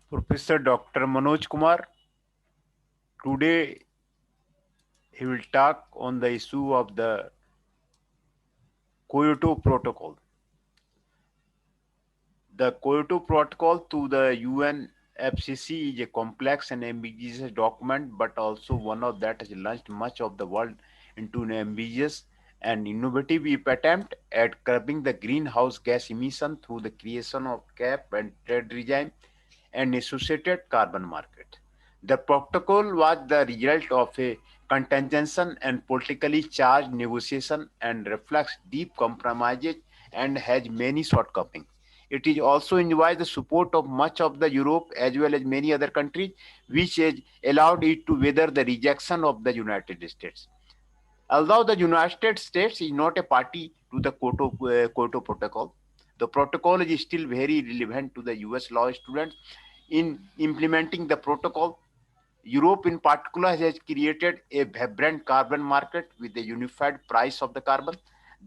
Professor Dr. Manoj Kumar. Today he will talk on the issue of the Kyoto Protocol. The Kyoto Protocol to the UNFCCC is a complex and ambiguous document, but also one of that has launched much of the world into an ambitious and innovative attempt at curbing the greenhouse gas emission through the creation of cap and trade regime and associated carbon market. The protocol was the result of a contentious and politically charged negotiation and reflects deep compromises and has many shortcomings. It is also enjoys the support of much of the Europe as well as many other countries, which has allowed it to weather the rejection of the United States. Although the United States is not a party to the Kyoto Protocol, the protocol is still very relevant to the US law students. In implementing the protocol, Europe in particular has created a vibrant carbon market with a unified price of the carbon.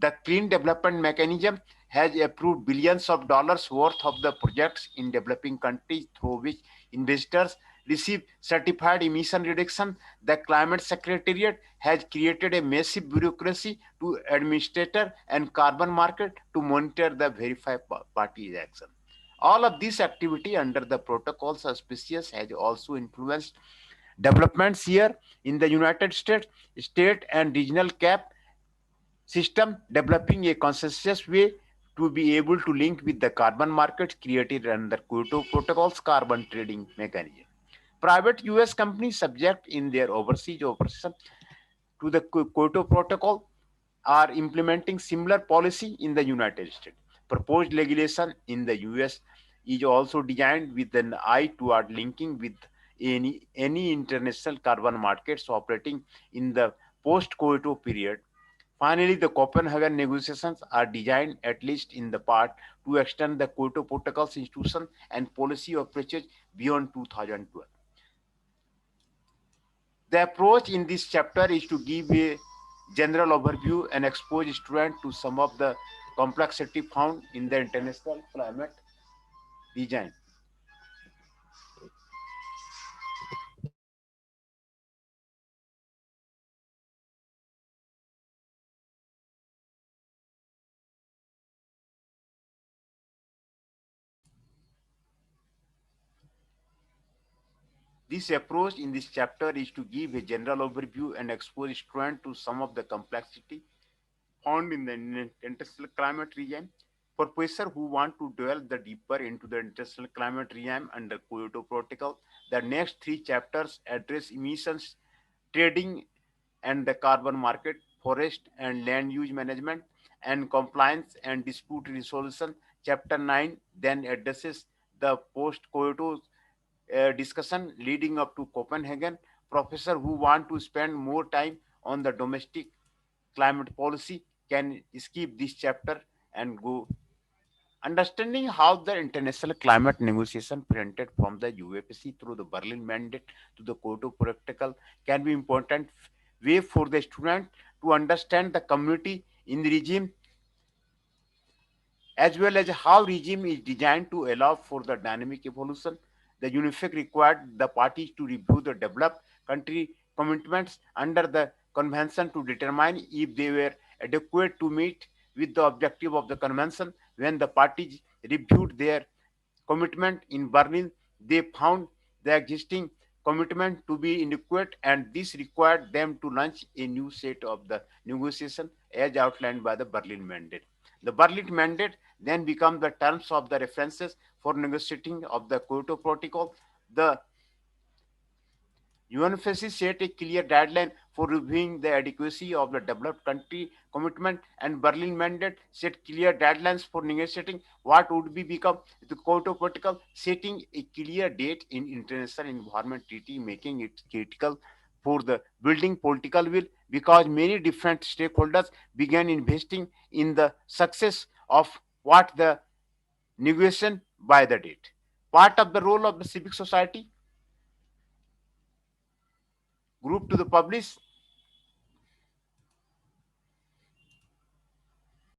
The Clean Development Mechanism has approved billions of dollars worth of the projects in developing countries through which investors receive certified emission reduction. The Climate Secretariat has created a massive bureaucracy to administrator and carbon market to monitor the verify parties action. All of this activity under the protocol's auspices has also influenced developments here in the United States, state and regional cap system developing a consensus way to be able to link with the carbon markets created under Kyoto Protocol's carbon trading mechanism. Private US companies subject in their overseas operation to the Kyoto Protocol are implementing similar policy in the United States. Proposed legislation in the US is also designed with an eye toward linking with any international carbon markets operating in the post-Kyoto period. Finally, the Copenhagen negotiations are designed, at least in the part, to extend the Kyoto Protocol's institution and policy approaches beyond 2012. The approach in this chapter is to give a general overview and expose students to some of the complexity found in the international climate design. This approach in this chapter is to give a general overview and expose students to some of the complexity found in the international climate regime. For professors who want to delve the deeper into the international climate regime under Kyoto Protocol, the next three chapters address emissions trading and the carbon market, forest and land use management, and compliance and dispute resolution. Chapter 9 then addresses the post Kyoto discussion leading up to Copenhagen. Professors who want to spend more time on the domestic climate policy can skip this chapter and go. Understanding how the international climate negotiation prevented from the UFC through the Berlin Mandate to the Kyoto Protocol can be important way for the student to understand the community in the regime as well as how regime is designed to allow for the dynamic evolution. The UNIFIC required the parties to review the developed country commitments under the convention to determine if they were adequate to meet with the objective of the convention. When the parties reviewed their commitment in Berlin, they found the existing commitment to be inadequate, and this required them to launch a new set of the negotiation as outlined by the Berlin Mandate. The Berlin Mandate then become the terms of the references for negotiating of the Kyoto Protocol. The UNFCCC set a clear deadline for reviewing the adequacy of the developed country commitment, and Berlin Mandate set clear deadlines for negotiating what would be become the Kyoto Protocol, setting a clear date in International Environment Treaty, making it critical for the building political will because many different stakeholders began investing in the success of what the negotiation by the date. Part of the role of the civic society group to the publish